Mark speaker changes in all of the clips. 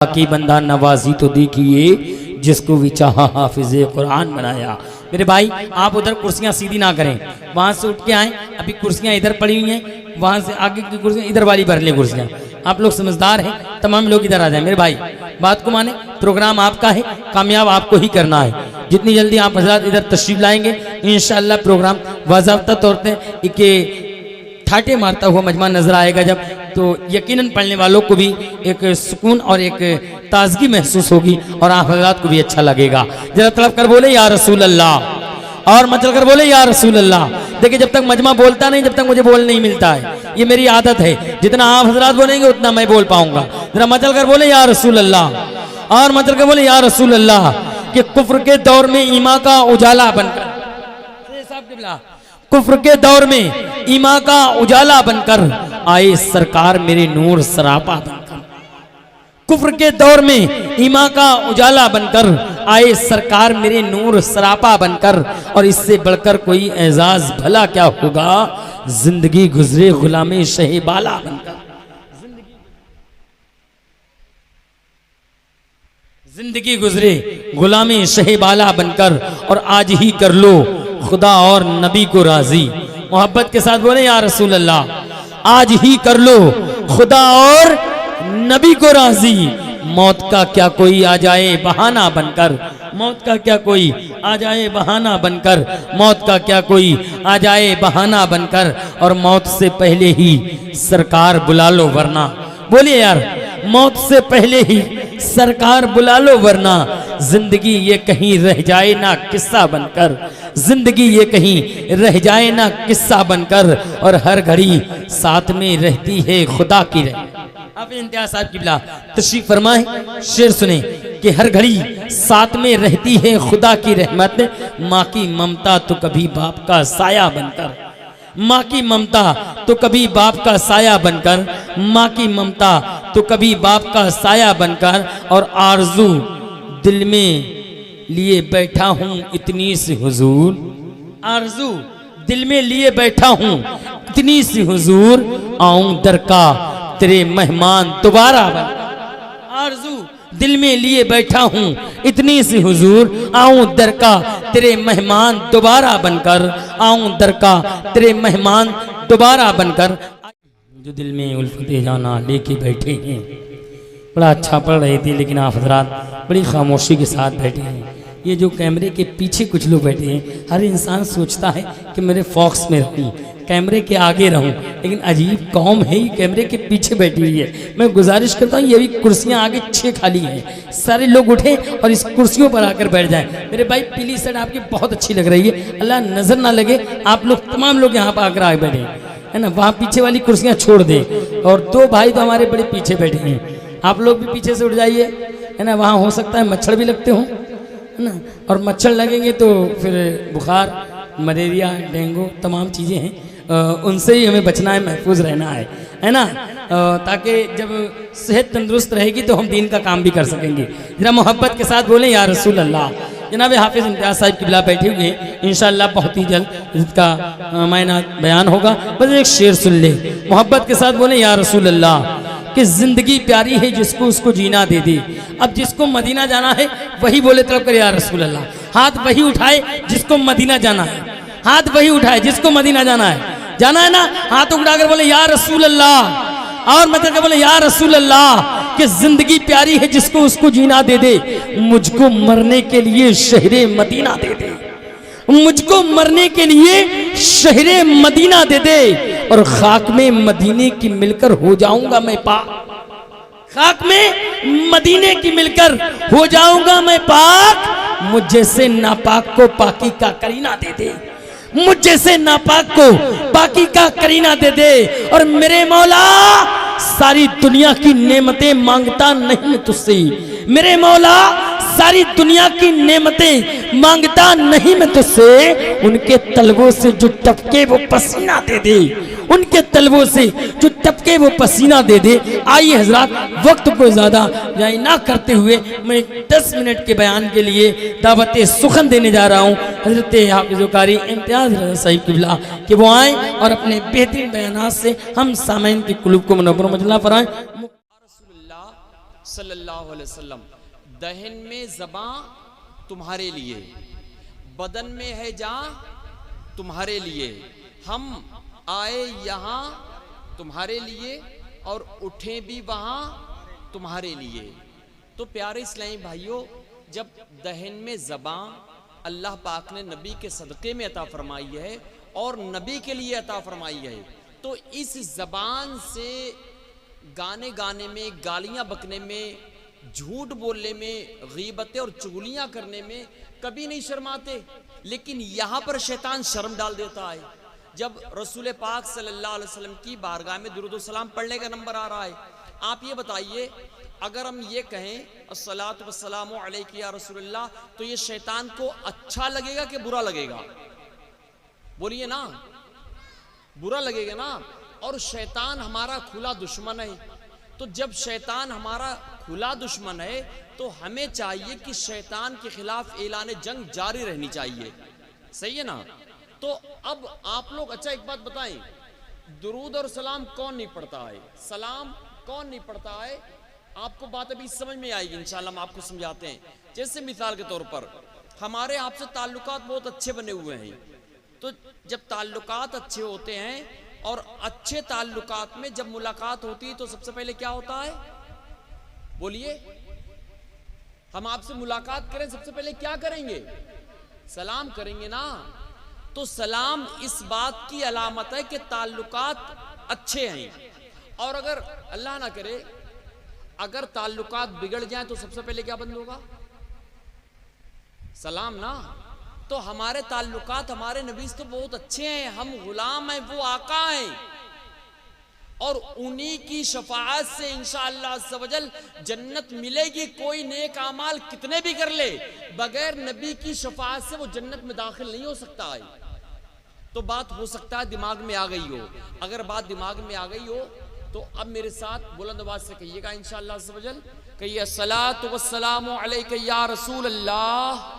Speaker 1: की बंदा नवाजी तो देखिए जिसको भी चाहा हाफिज कुरान बनाया। मेरे भाई आप उधर कुर्सियां सीधी ना करें, वहां से उठ के आए। अभी कुर्सियां इधर पड़ी हुई हैं, वहां से आगे की कुर्सियां इधर वाली भर लें कुर्सियां। आप लोग समझदार हैं, तमाम लोग इधर आ जाएं। मेरे भाई बात को माने, प्रोग्राम आपका है, कामयाब आपको ही करना है। जितनी जल्दी आप हज़रात इधर तशरीफ लाएंगे इंशाअल्लाह प्रोग्राम बाज़ाब्ता तौर पर के ठाटे मारता हुआ मजमा नजर आएगा जब, तो यकीनन पढ़ने वालों को भी एक सुकून और एक ताजगी महसूस होगी और आप हज़रात को भी अच्छा लगेगा। जरा तड़प कर बोले या रसूल अल्लाह और मचल कर बोले या रसूल अल्लाह। देखिए जब तक मजमा बोलता नहीं, जब तक मुझे बोल नहीं मिलता है, ये मेरी आदत है। जितना आप हज़रात बोलेंगे उतना मैं बोल पाऊंगा। जरा मचल कर बोले या रसूल अल्लाह और मचल कर बोले या रसूल अल्लाह। कि कुफ्र के दौर में ईमान का उजाला बनकर, कुफ्र के दौर में ईमान का उजाला बनकर आए सरकार मेरे नूर सरापा बनकर। कुफ्र के दौर में ईमान का उजाला बनकर आए सरकार मेरे नूर सरापा बनकर। और इससे बढ़कर कोई एजाज भला क्या होगा, जिंदगी गुजरे गुलामे शहे बाला बनकर। जिंदगी गुजरे गुलामे शहे बाला बनकर। और आज ही कर लो खुदा और नबी को राजी। मोहब्बत के साथ बोले या रसूल अल्लाह। आज ही कर लो खुदा और नबी को राजी। मौत का क्या कोई आ जाए बहाना बनकर, मौत का क्या कोई आ जाए बहाना बनकर, मौत का क्या कोई आ जाए बहाना बनकर। और मौत से पहले ही सरकार बुला लो वरना, बोलिए यार, मौत से पहले ही सरकार बुला लो वरना जिंदगी ये कहीं रह जाए ना किस्सा बनकर, जिंदगी ये कहीं रह जाए ना किस्सा बनकर। और हर घड़ी साथ में रहती है खुदा की रह। आप इम्तियाज साहब की बिला तशरीफ फरमाए, शेर सुने कि हर घड़ी साथ में रहती है खुदा की रहमत। माँ की ममता तो कभी बाप का साया बनकर, माँ की ममता तो कभी बाप का साया बनकर, माँ की ममता तो कभी बाप का साया बनकर। और आरजू दिल में लिए बैठा हूँ इतनी सी हुजूर, आरजू दिल में लिए बैठा हूँ इतनी सी हुजूर। आऊं दर का तेरे मेहमान दोबारा बनकर। आरजू दिल में लिए बैठा हूँ इतनी सी हुजूर। आऊं दर का तेरे मेहमान दोबारा बनकर, आऊं दर का तेरे मेहमान दोबारा बनकर। जो दिल में उल्फते जाना लेके बैठे हैं, बड़ा अच्छा पढ़ रहे थे लेकिन आप हज़रात बड़ी खामोशी के साथ बैठे हैं। ये जो कैमरे के पीछे कुछ लोग बैठे हैं, हर इंसान सोचता है कि मेरे फॉक्स में रहूं, कैमरे के आगे रहूं, लेकिन अजीब कौम है ये कैमरे के पीछे बैठी हुई है। मैं गुजारिश करता हूँ ये भी कुर्सियाँ आगे 6 खाली हैं, सारे लोग उठें और इस कुर्सियों पर आकर बैठ जाएं। मेरे भाई पीली शर्ट आपकी बहुत अच्छी लग रही है, अल्लाह नज़र ना लगे आप लोग तमाम लोग यहाँ पर आकर आगे बैठे है ना। वहाँ पीछे वाली कुर्सियाँ छोड़ दें। और 2 भाई तो हमारे बड़े पीछे बैठे हैं, आप लोग भी पीछे से उठ जाइए, है ना। वहाँ हो सकता है मच्छर भी लगते हों, है ना। और मच्छर लगेंगे तो फिर बुखार, मलेरिया, डेंगू तमाम चीज़ें हैं, उनसे ही हमें बचना है, महफूज रहना है ना। ताकि जब सेहत तंदुरुस्त रहेगी तो हम दीन का काम भी कर सकेंगे। जरा मोहब्बत के साथ बोलें या रसूल अल्लाह। जनाब हाफिज़ इम्तियाज साहब की बिला बैठे हुए हैं, इंशाअल्लाह बहुत ही जल्द इसका मायना बयान होगा। बस एक शेर सुन ले, मोहब्बत के साथ बोलें या रसूल अल्लाह। कि जिंदगी प्यारी है जिसको उसको जीना दे दे। अब जिसको मदीना जाना है वही बोले तरफ करे या रसूल अल्लाह। हाथ वही उठाए जिसको मदीना जाना है, हाथ वही उठाए जिसको मदीना जाना है, जाना है ना, हाथ उठाकर बोले या रसूल अल्लाह और मतलब बोले या रसूल अल्लाह। कि जिंदगी प्यारी है जिसको उसको जीना दे दे, मुझको मरने के लिए शहरे मदीना दे दे, मुझको मरने के लिए शहरे मदीना दे दे। और खाक में मदीने की मिलकर हो जाऊंगा मैं पाक, खाक में मदीने की मिलकर हो जाऊंगा मैं पाक। मुझ जैसे नापाक को पाकी का करीना दे दे, मुझ जैसे नापाक को पाकी का करीना दे दे। और मेरे मौला सारी दुनिया की नेमतें मांगता नहीं मैं तुझसे, मेरे मौला सारी दुनिया की नेमतें मांगता नहीं मैं तुझसे। उनके तलवों से जो टपके वो पसीना दे दे, उनके तलवों से जो टपके वो पसीना दे दे। आइए हजरात वक्त को ज़्यादा जाए ना करते हुए मैं 10 मिनट के बयान के लिए दावत सुखन देने जा रहा हूँ हजरत हाफिज़ कारी इम्तियाज साहिब क़िबला कि वो आएँ और अपने बेहतरीन बयानात से हम सामईन की कुलूब को मुनव्वर मजला फराएं।
Speaker 2: सल्लल्लाहु अलैहि वसल्लम, दहन में ज़बां तुम्हारे लिए, बदन में है जान तुम्हारे लिए, हम आए यहाँ तुम्हारे लिए और उठे भी वहाँ तुम्हारे लिए। तो प्यारे इस्लामी भाइयों, जब दहन में ज़बां अल्लाह पाक ने नबी के सदक़े में अता फरमाई है और नबी के लिए अता फरमाई है, तो इस ज़बान से गाने गाने में, गालियाँ बकने में, झूठ बोलने में, गीबतें और चुगलियाँ करने में कभी नहीं शर्माते। लेकिन यहाँ पर शैतान शर्म डाल देता है। जब रसूल पाक सल्लल्लाहु अलैहि वसल्लम की बारगाह में दुरूद व सलाम पढ़ने का नंबर आ रहा है, आप ये बताइए, अगर हम ये कहें अस्सलातु वस्सलामु अलैका या रसूलल्लाह, तो ये शैतान को अच्छा लगेगा कि बुरा लगेगा? बोलिए ना, बुरा लगेगा ना। और शैतान हमारा खुला दुश्मन है। तो जब शैतान हमारा खुला दुश्मन है, तो हमें चाहिए कि शैतान के खिलाफ ऐलान जंग जारी रहनी चाहिए। सही है ना? तो अब आप लोग अच्छा एक बात बताएं, दुरूद और सलाम कौन नहीं पढ़ता है? सलाम कौन नहीं पढ़ता है? आपको बात अभी समझ में आएगी इंशाल्लाह, हम आपको समझाते हैं। जैसे मिसाल के तौर पर हमारे आपसे ताल्लुकात बहुत अच्छे बने हुए हैं, तो जब ताल्लुकात अच्छे होते हैं और अच्छे ताल्लुकात में जब मुलाकात होती है, तो सबसे पहले क्या होता है? बोलिए, हम आपसे मुलाकात करें, सबसे पहले क्या करेंगे? सलाम करेंगे ना। तो सलाम इस बात की अलामत है कि ताल्लुकात अच्छे हैं। और अगर अल्लाह ना करे, अगर ताल्लुकात बिगड़ जाए, तो सबसे पहले क्या बंद होगा? सलाम ना। तो हमारे ताल्लुकात हमारे नबी से तो बहुत अच्छे हैं, हम गुलाम हैं, वो आका हैं, और उन्हीं की शफाअत से इंशाअल्लाह अज़्ज़वजल जन्नत मिलेगी। कोई नेक आमाल कितने भी कर ले, बगैर नबी की शफाअत से वो जन्नत में दाखिल नहीं हो सकता है। तो बात हो सकता है दिमाग में आ गई हो। अगर बात दिमाग में आ गई हो, तो अब मेरे साथ बुलंद आवाज से कहिएगा इंशाअल्लाह अज़्ज़वजल, कहिए अस्सलातु वस्सलामु अलैका या रसूल अल्लाह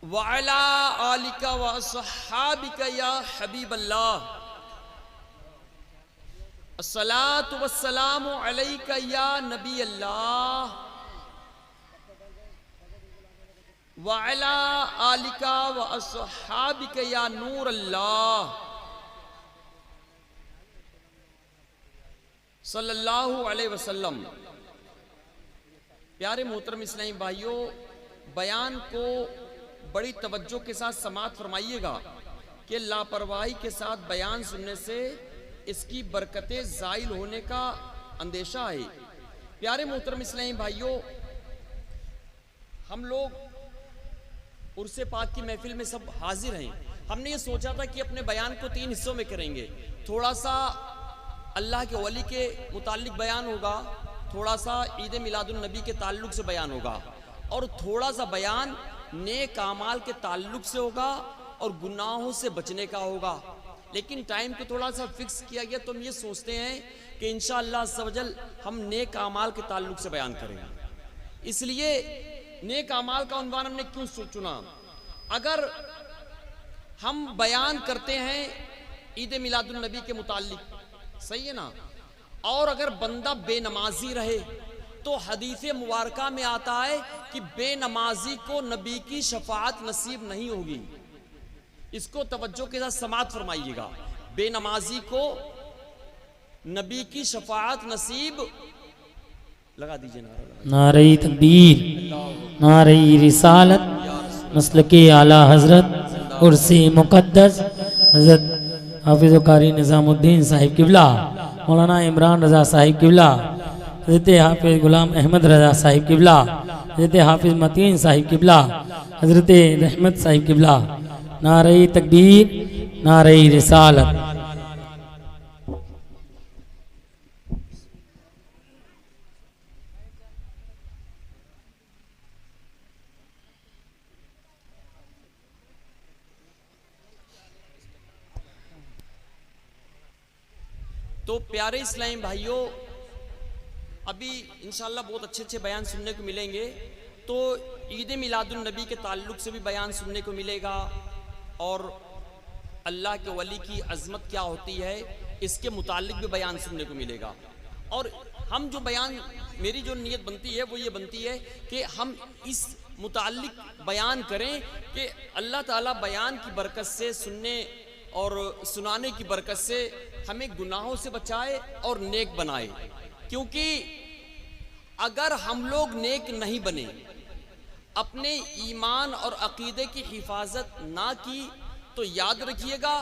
Speaker 2: व अला आलिका व अस्हाबिका या हबीब अल्लाह, अस्सलातु वस्सलामु अलैका या नबी अल्लाह व अला आलिका व अस्हाबिका या नूर अल्लाह सल्लल्लाहु अलैहि वसल्लम। प्यारे मोहतरम इस्लामी भाइयों, बयान को बड़ी तवज्जो के साथ समाअत फरमाइएगा कि लापरवाही के साथ बयान सुनने से इसकी बरकतें ज़ाइल होने का अंदेशा है। प्यारे मोहतरम इस्लामी भाइयों, हम लोग उर्से पाक की महफिल में सब हाजिर हैं। हमने ये सोचा था कि अपने बयान को 3 हिस्सों में करेंगे। थोड़ा सा अल्लाह के वली के मुताल्लिक बयान होगा, थोड़ा सा ईद मिलादुन नबी के ताल्लुक से बयान होगा, और थोड़ा सा बयान नेक आमाल के ताल्लुक से होगा और गुनाहों से बचने का होगा। लेकिन टाइम को थोड़ा सा फिक्स किया गया, तो हम ये सोचते हैं कि इंशाअल्लाह अज़्ज़वजल हम नेक आमाल के ताल्लुक से बयान करेंगे। इसलिए नेक आमाल का उन्वान हमने क्यों चुना? अगर हम बयान करते हैं ईद मिलादुन नबी के मुताल्लिक, सही है ना, और अगर बंदा बेनमाजी रहे, तो हदीस मुबारका में आता है कि बेनमाजी को नबी की शफाअत नसीब नहीं होगी। इसको तवज्जो के साथ समाअत फरमाइएगा। बेनमाजी को नबी की शफाअत नसीब, लगा दीजिए
Speaker 1: नारे तकबीर, नारे रिसालत, मसलके आला हजरत उर्सी मुक़द्दस हजरत हाफिज़ कारी निज़ामुद्दीन साहिब किबला, मौलाना इमरान रज़ा साहिब किबला, हज़रत हाफिज़ गुलाम अहमद रज़ा साहिब किबला, हज़रत हाफिज़ मतीन साहिब किबला, हज़रत रहमत साहिब किबला। नारे तकबीर, नारे रिसालत।
Speaker 2: तो प्यारे इस्लामी भाइयों, अभी इंशाअल्लाह बहुत अच्छे अच्छे बयान सुनने को मिलेंगे। तो ईद मिलादुन नबी के ताल्लुक से भी बयान सुनने को मिलेगा, और अल्लाह के वली की अज़मत क्या होती है इसके मुतालिक भी बयान सुनने को मिलेगा। और हम जो बयान, मेरी जो नीयत बनती है वो ये बनती है कि हम इस मुताल्लिक बयान करें कि अल्लाह ताला बयान की बरकत से, सुनने और सुनाने की बरकत से हमें गुनाहों से बचाए और नेक बनाए। क्योंकि अगर हम लोग नेक नहीं बने, अपने ईमान और अकीदे की हिफाजत ना की, तो याद रखिएगा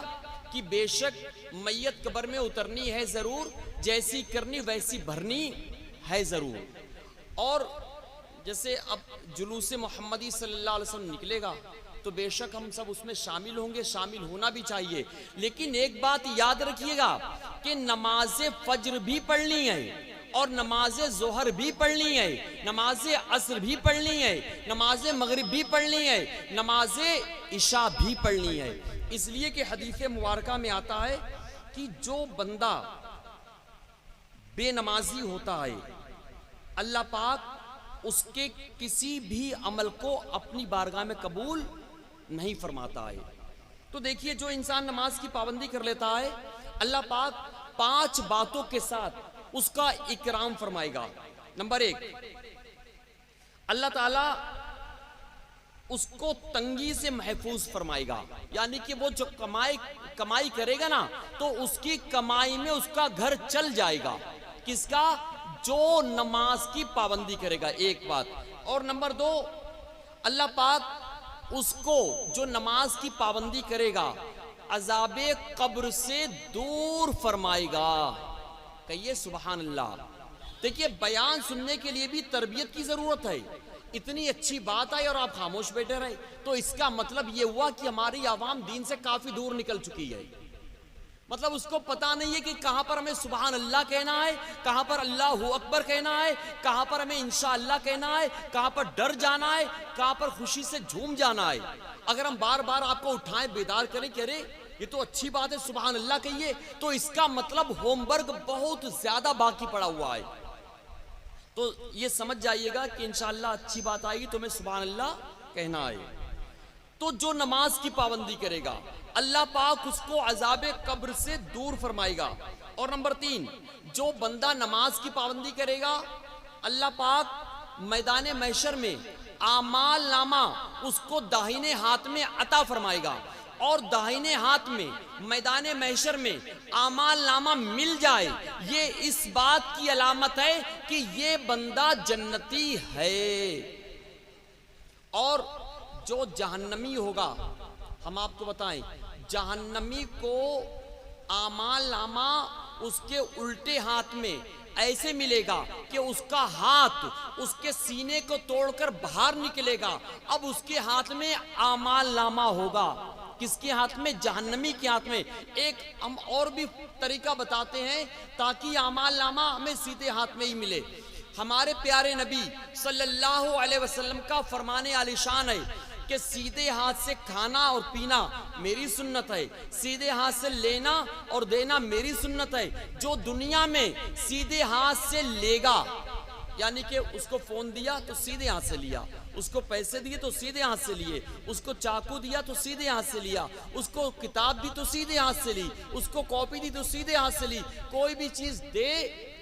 Speaker 2: कि बेशक मैयत कब्र में उतरनी है ज़रूर, जैसी करनी वैसी भरनी है ज़रूर। और जैसे अब जुलूस मोहम्मदी सल्लल्लाहु अलैहि वसल्लम निकलेगा तो बेशक हम सब उसमें शामिल होंगे, शामिल होना भी चाहिए। लेकिन एक बात याद रखिएगा कि नमाज फज्र भी पढ़नी है और नमाज जोहर भी पढ़नी है, नमाज असर भी पढ़नी है, नमाज मगरिब भी पढ़नी है, नमाज इशा भी पढ़नी है। इसलिए कि हदीस मुबारका में आता है कि जो बंदा बेनमाजी होता है, अल्लाह पाक उसके किसी भी अमल को अपनी बारगाह में कबूल नहीं फरमाता है। तो देखिए, जो इंसान नमाज की पाबंदी कर लेता है, अल्लाह पाक 5 बातों के साथ उसका इकराम फरमाएगा। नंबर 1, अल्लाह ताला उसको तंगी से महफूज फरमाएगा। यानी कि वो जो कमाई करेगा ना, तो उसकी कमाई में उसका घर चल जाएगा। किसका? जो नमाज की पाबंदी करेगा, एक बात। और नंबर 2, अल्लाह पाक उसको जो नमाज की पाबंदी करेगा अजाबे कब्र से दूर फरमाएगा। कहिए सुभान अल्लाह। देखिए, बयान सुनने के लिए भी तरबियत की जरूरत है। इतनी अच्छी बात आई और आप खामोश बैठे रहे, तो इसका मतलब ये हुआ कि हमारी आवाम दीन से काफी दूर निकल चुकी है। मतलब उसको पता नहीं है कि कहां पर हमें सुभान अल्लाह कहना है, कहां पर अल्लाहु अकबर कहना है, कहां पर हमें इंशाअल्लाह कहना है, कहां पर डर जाना है, कहां पर खुशी से झूम जाना है। अगर हम बार बार आपको उठाएं, बेदार करें कि अरे ये तो अच्छी बात है, सुभान अल्लाह कहिए, तो इसका मतलब होमवर्क बहुत ज्यादा बाकी पड़ा हुआ है। तो ये समझ जाइएगा कि इंशाअल्लाह अच्छी बात आएगी तो हमें सुभान अल्लाह कहना है। तो जो नमाज की पाबंदी करेगा, अल्लाह पाक उसको अजाबे कब्र से दूर फरमाएगा। और नंबर 3, जो बंदा नमाज की पाबंदी करेगा, अल्लाह पाक मैदान महशर में आमाल नामा उसको दाहिने हाथ में अता फरमाएगा। और दाहिने हाथ में मैदान महशर में आमाल नामा मिल जाए, ये इस बात की अलामत है कि ये बंदा जन्नती है। और जो जहन्नमी होगा, हम आपको बताएं, जहन्नमी को आमाल नामा उसके उल्टे हाथ में ऐसे मिलेगा कि उसका हाथ उसके सीने को तोड़कर बाहर निकलेगा। अब उसके हाथ में आमाल नामा होगा। किसके हाथ में? जहन्नमी के हाथ में। एक हम और भी तरीका बताते हैं ताकि आमाल नामा हमें सीधे हाथ में ही मिले। हमारे प्यारे नबी सल्लल्लाहु अलैहि वसल्लम का फरमाने आलिशान है कि सीधे हाथ से खाना और पीना मेरी सुन्नत है, सीधे हाथ से लेना और देना मेरी सुन्नत है। जो दुनिया में सीधे हाथ से लेगा, यानी कि उसको फोन दिया तो सीधे हाथ से लिया, उसको पैसे दिए तो सीधे हाथ से लिए, उसको चाकू दिया तो सीधे हाथ से लिया, उसको किताब दी तो सीधे हाथ से ली, उसको कॉपी दी तो सीधे हाथ से ली। कोई भी चीज दे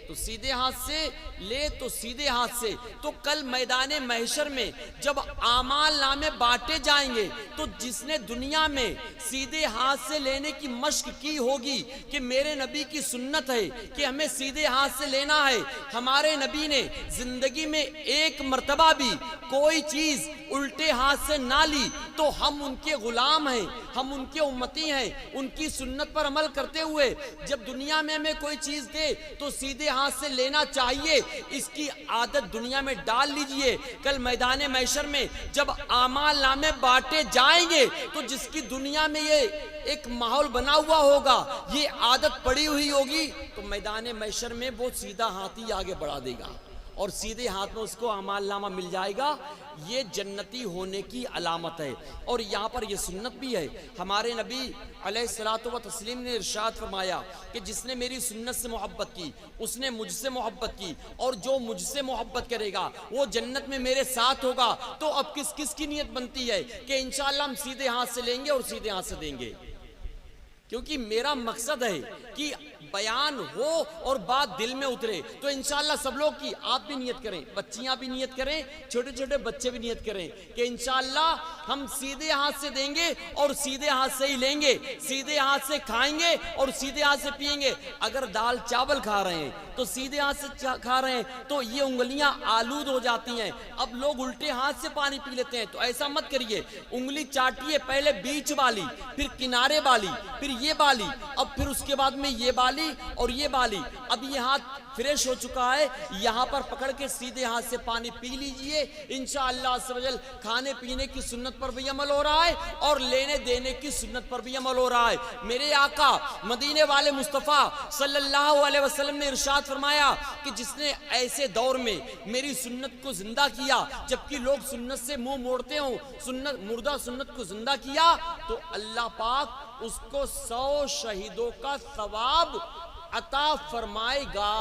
Speaker 2: तो सीधे हाथ से, ले तो सीधे हाथ से। तो कल मैदान महशर में जब आमाल नामे बांटे जाएंगे, तो जिसने दुनिया में सीधे हाथ से लेने की मश्क की होगी कि मेरे नबी की सुन्नत है कि हमें सीधे हाथ से लेना है, हमारे नबी ने जिंदगी में एक मर्तबा भी कोई चीज उल्टे हाथ से ना ली, तो हम उनके गुलाम हैं, हम उनके उम्मती हैं। उनकी सुन्नत पर अमल करते हुए जब दुनिया में हमें कोई चीज दे तो सीधे हाथ से लेना चाहिए। इसकी आदत दुनिया में डाल लीजिए। कल मैदान महशर में जब आमाल नामे बांटे जाएंगे, तो जिसकी दुनिया में ये एक माहौल बना हुआ होगा, ये आदत पड़ी हुई होगी, तो मैदान महशर में वो सीधा हाथ ही आगे बढ़ा देगा और सीधे हाथ में उसको अमालनामा मिल जाएगा। ये जन्नती होने की अलामत है। और यहाँ पर ये सुन्नत भी है। हमारे नबी अलैहिस्सलातु व तस्लीम ने इरशाद फरमाया कि जिसने मेरी सुन्नत से मोहब्बत की उसने मुझसे मोहब्बत की, और जो मुझसे मोहब्बत करेगा वो जन्नत में मेरे साथ होगा। तो अब किस किस की नीयत बनती है कि इंशाअल्लाह हम सीधे हाथ से लेंगे और सीधे हाथ से देंगे, क्योंकि मेरा मकसद है कि बयान हो और बात दिल में उतरे तो इंशाअल्लाह सब लोग की, आप भी नियत करें, बच्चियां भी नियत करें, छोटे छोटे बच्चे भी नियत करें कि इंशाअल्लाह हम सीधे हाथ से देंगे और सीधे हाथ से ही लेंगे, सीधे हाथ से खाएंगे और सीधे हाथ से पिएंगे। अगर दाल चावल खा रहे हैं तो सीधे हाथ से खा रहे हैं तो ये उंगलियां आलूद हो जाती हैं। अब लोग उल्टे हाथ से पानी पी लेते हैं, तो ऐसा मत करिए। उंगली चाटिए, पहले बीच वाली, फिर किनारे वाली, फिर ये वाली, अब फिर उसके बाद में ये वाली और ये वाली। अब ये हाथ फ्रेश हो चुका है, यहाँ पर पकड़ के सीधे हाथ से पानी पी लीजिए। इंशाअल्लाह अज़्ज़ व जल खाने पीने की सुन्नत पर भी अमल हो रहा है और लेने देने की सुन्नत पर भी अमल हो रहा है। मेरे आका मदीने वाले मुस्तफ़ा सल्लल्लाहु अलैहि वसल्लम ने इरशाद फरमाया कि जिसने ऐसे दौर में मेरी सुन्नत को जिंदा किया जबकि लोग सुन्नत से मुंह मोड़ते हो, सुन्नत मुर्दा सुन्नत को जिंदा किया, तो अल्लाह पाक उसको 100 शहीदों का सवाब अता फरमाएगा।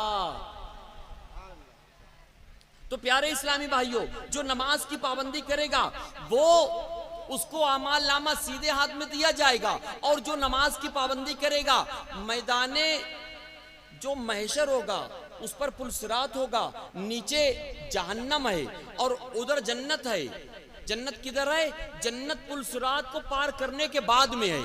Speaker 2: तो प्यारे इस्लामी भाइयों, जो नमाज की पाबंदी करेगा वो उसको अमाल नामा सीधे हाथ में दिया जाएगा, और जो नमाज की पाबंदी करेगा मैदाने जो महशर होगा उस पर पुलसिरात होगा, नीचे जहन्नम है और उधर जन्नत है। जन्नत किधर है? जन्नत पुलसिरात को पार करने के बाद में है,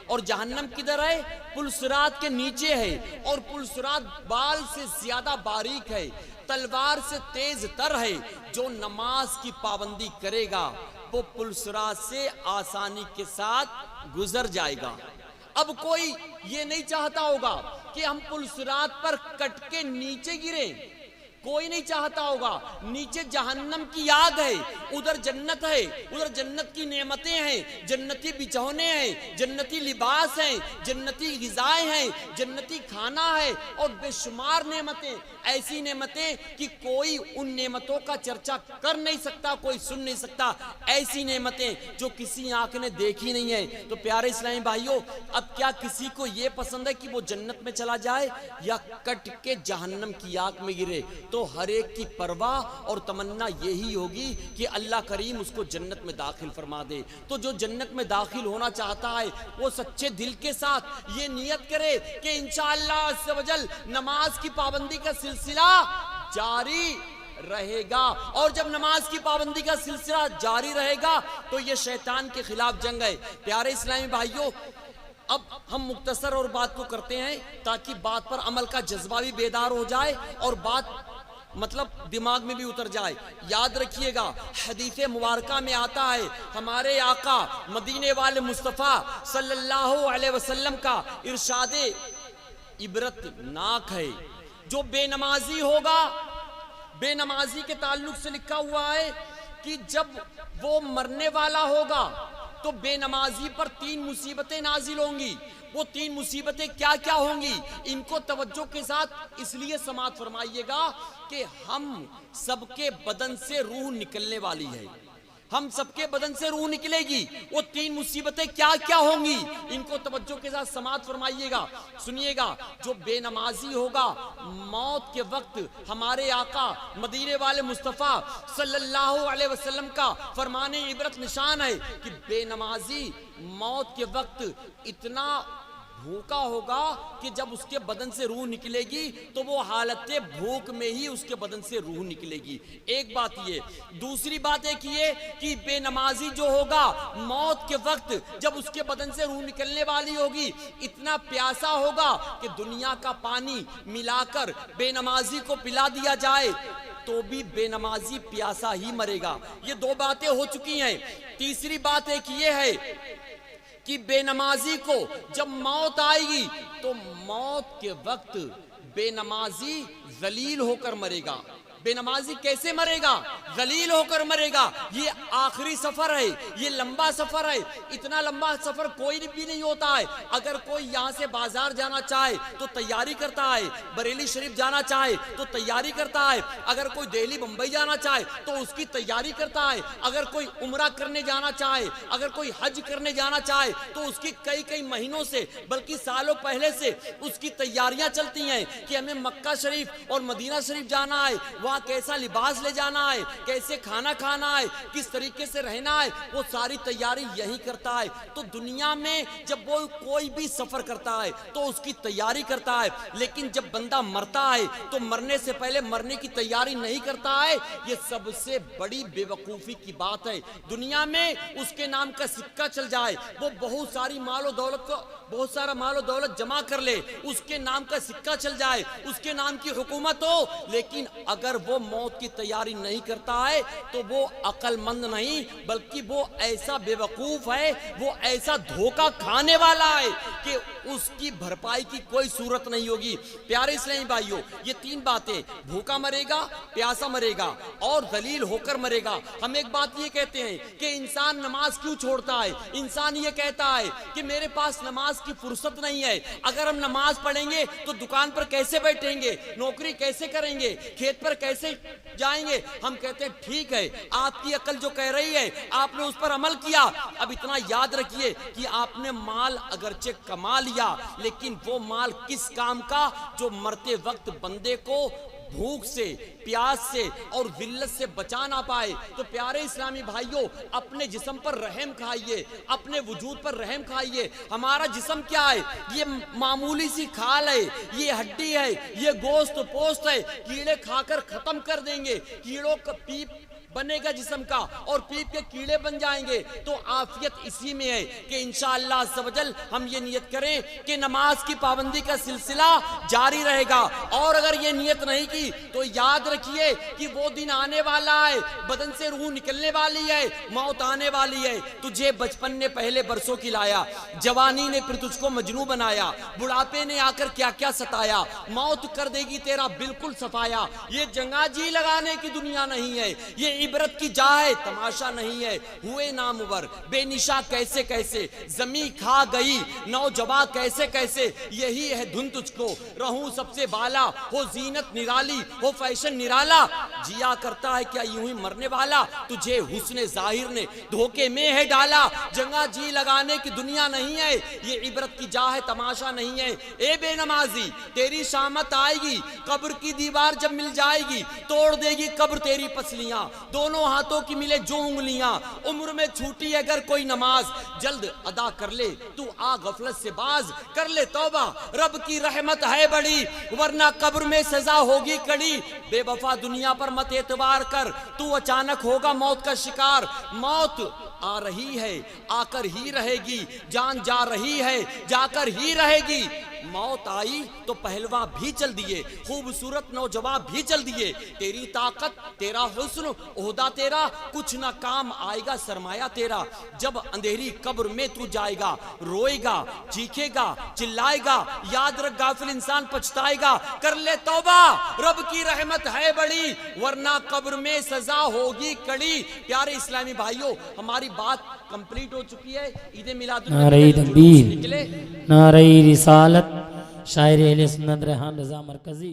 Speaker 2: और जहन्नम किधर है? पुलसिरात के नीचे है, और पुलसिरात बाल से ज्यादा बारीक है, तलवार से तेज तर है। जो नमाज की पाबंदी करेगा वो पुलसिरात से आसानी के साथ गुजर जाएगा। अब कोई ये नहीं चाहता होगा कि हम पुलसिरात पर कट के नीचे गिरें, कोई नहीं चाहता होगा। नीचे जहन्नम की आग है, उधर जन्नत है, उधर जन्नत की नेमतें हैं, जन्नती बिछौने हैं, जन्नती लिबास हैं, जन्नती ग़िज़ाएं हैं, जन्नती खाना है और बेशुमार नेमतें, ऐसी नेमतें कि कोई उन नेमतों का चर्चा कर नहीं सकता, कोई सुन नहीं सकता। ऐसी नेमतें जो किसी आंख ने देखी नहीं है। तो प्यारे इस्लामी भाइयों, अब क्या किसी को ये पसंद है कि वो जन्नत में चला जाए या कट के जहन्नम की आग में गिरे? तो हर एक की परवाह और तमन्ना यही होगी कि अल्लाह करीम उसको जन्नत में दाखिल फरमा दे। तो जो जन्नत में दाखिल होना चाहता है वो सच्चे दिल के साथ ये नियत करे कि इंशाअल्लाह अज़्ज़ व जल नमाज की पाबंदी का सिलसिला जारी रहेगा, और जब नमाज की पाबंदी का सिलसिला जारी रहेगा तो ये शैतान के खिलाफ जंग है। प्यारे इस्लामी भाइयों, अब हम मुख्तसर और बात को करते हैं ताकि बात पर अमल का जज्बा भी बेदार हो जाए और बात मतलब दिमाग में भी उतर जाए। याद रखिएगा, हदीस मुबारका में आता है हमारे आका मदीने वाले मुस्तफ़ा सल्लल्लाहु अलैहि वसल्लम का इरशादे इबरतनाक है। जो बेनमाजी होगा, बेनमाजी के ताल्लुक से लिखा हुआ है कि जब वो मरने वाला होगा तो बेनमाजी पर 3 मुसीबतें नाजिल होंगी। वो 3 मुसीबतें क्या क्या होंगी, इनको तवज्जो के साथ इसलिए समाअत फरमाइएगा कि हम सबके बदन से रूह निकलने वाली है, हम सबके बदन से रूह निकलेगी। वो 3 मुसीबतें क्या क्या होंगी, इनको तवज्जो के साथ समाअत फरमाइएगा, सुनिएगा। जो बेनमाजी होगा, मौत के वक्त हमारे आका मदीने वाले मुस्तफ़ा सल्लल्लाहु अलैहि वसल्लम का फरमाने इबरत निशान है कि बेनमाजी मौत के वक्त इतना भूखा होगा कि जब उसके बदन से रूह निकलेगी तो वो हालत भूख में ही उसके बदन से रूह निकलेगी। एक बात ये। दूसरी बात एक ये कि बेनमाजी जो होगा मौत के वक्त जब उसके बदन से रूह निकलने वाली होगी, इतना प्यासा होगा कि दुनिया का पानी मिलाकर बेनमाजी को पिला दिया जाए तो भी बेनमाजी प्यासा ही मरेगा। ये 2 बातें हो चुकी हैं। तीसरी बात एक ये है कि बेनमाजी को जब मौत आएगी तो मौत के वक्त बेनमाजी जलील होकर मरेगा। बेनमाजी कैसे मरेगा? जलील होकर मरेगा। ये आखिरी सफर है, ये लंबा सफर है। इतना लंबा सफर कोई भी नहीं होता है। अगर कोई यहाँ से बाजार जाना चाहे तो तैयारी करता है, बरेली शरीफ जाना चाहे तो तैयारी करता है, अगर कोई दिल्ली बंबई जाना चाहे तो उसकी तैयारी करता है, अगर कोई उम्रा करने जाना चाहे, अगर कोई हज करने जाना चाहे तो उसकी कई कई महीनों से बल्कि सालों पहले से उसकी तैयारियां चलती हैं कि हमें मक्का शरीफ और मदीना शरीफ जाना है, वहाँ कैसा लिबास ले जाना है, कैसे खाना खाना है, किस तरीके से रहना है, वो सारी तैयारी यही करता है। तो दुनिया में जब वो कोई भी सफर करता है तो उसकी तैयारी करता है, लेकिन जब बंदा मरता है तो मरने से पहले मरने की तैयारी नहीं करता है। ये सबसे बड़ी बेवकूफी की बात है। दुनिया में उसके नाम का सिक्का चल जाए, वो बहुत सारी मालो दौलत को, बहुत सारा मालो दौलत जमा कर ले, उसके नाम का सिक्का चल जाए, उसके नाम की हुकूमत हो, लेकिन अगर वो मौत की तैयारी नहीं करता है तो वो अक्लमंद नहीं, बल्कि वो ऐसा बेवकूफ है, वो ऐसा धोखा खाने वाला है कि उसकी भरपाई की कोई सूरत नहीं होगी। प्यारे इस्लामी भाइयों, ये तीन बातें, भूखा मरेगा, प्यासा मरेगा और दलील होकर मरेगा। हम एक बात ये कहते हैं कि इंसान नमाज क्यों छोड़ता है। इंसान ये कहता है कि मेरे पास नमाज की फुर्सत नहीं है। अगर हम नमाज पढ़ेंगे तो दुकान पर कैसे बैठेंगे, नौकरी कैसे करेंगे, खेत पर कैसे जाएंगे। हम कहते हैं ठीक है, आपकी अकल जो कह रही है आपने उस पर अमल किया। अब इतना याद रखिए कि आपने माल अगरचे कमा लिया, लेकिन वो माल किस काम का, जो मरते वक्त बंदे को भूख से, प्यास से और जिल्लत से बचा ना पाए। तो प्यारे इस्लामी भाइयों, अपने जिस्म पर रहम खाइए, अपने वजूद पर रहम खाइए। हमारा जिस्म क्या है, ये मामूली सी खाल है, ये हड्डी है, ये गोश्त पोस्त है, कीड़े खाकर खत्म कर देंगे। कीड़ों का पीप बनेगा जिस्म का और पीप के कीड़े बन जाएंगे। तो आफियत इसी में है कि इंशाअल्लाह सवजल हम ये नियत करें कि नमाज की पाबंदी का सिलसिला जारी रहेगा। और अगर ये नियत नहीं की तो याद रखिए कि वो दिन आने वाला है, बदन से रूह निकलने वाली है, मौत आने वाली है। तुझे बचपन ने पहले बरसों खिलाया, जवानी ने फिर तुझको मजनू बनाया, बुढ़ापे ने आकर क्या क्या सताया, मौत कर देगी तेरा बिल्कुल सफाया। ये जंगाजी लगाने की दुनिया नहीं है, ये इबरत की जा है, तमाशा नहीं है। हुए नामुवर बेनिशा कैसे कैसे, जमी खा गई नौजवान कैसे कैसे, यही है धुन तुझको रहूं सबसे बाला, हो जीनत निराली, हो फैशन निराला, जिया करता है क्या यूं ही मरने वाला, तुझे हुस्ने जाहिर ने धोखे में है डाला। जंगा जी लगाने की दुनिया नहीं है, ये इबरत की जा है, तमाशा नहीं है। ए बेनमाजी तेरी शामत आएगी, कब्र की दीवार जब मिल जाएगी, तोड़ देगी कब्र तेरी पसलियां, दोनों हाथों की मिले जो उंगलियां। उम्र में छूटी अगर कोई नमाज, जल्द अदा कर ले तू आ गफलत से बाज, कर ले तौबा रब की रहमत है बड़ी, वरना कब्र में सजा होगी कड़ी। बेवफा दुनिया पर मत एतबार कर, तू अचानक होगा मौत का शिकार। मौत आ रही है, आकर ही रहेगी, जान जा रही है, जाकर ही रहेगी। मौत आई तो पहलवा भी चल दिए, खूबसूरत नौजवान भी चल दिए। तेरी ताकत, तेरा हुस्न, ओहदा तेरा, कुछ ना काम आएगा सरमाया तेरा। जब अंधेरी कब्र में तू जाएगा, रोएगा, चीखेगा, चिल्लाएगा, याद रख गाफिल इंसान पछताएगा। कर ले तौबा रब की रहमत है बड़ी, वरना कब्र में सजा होगी कड़ी। प्यारे इस्लामी भाइयों, हमारी बात कंप्लीट हो चुकी है। ईद मिलादुन
Speaker 1: नारे तकबीर,
Speaker 2: निकले,
Speaker 1: नारे रिसालत, शायर अहले सुन्नत रेहान रज़ा मरकजी।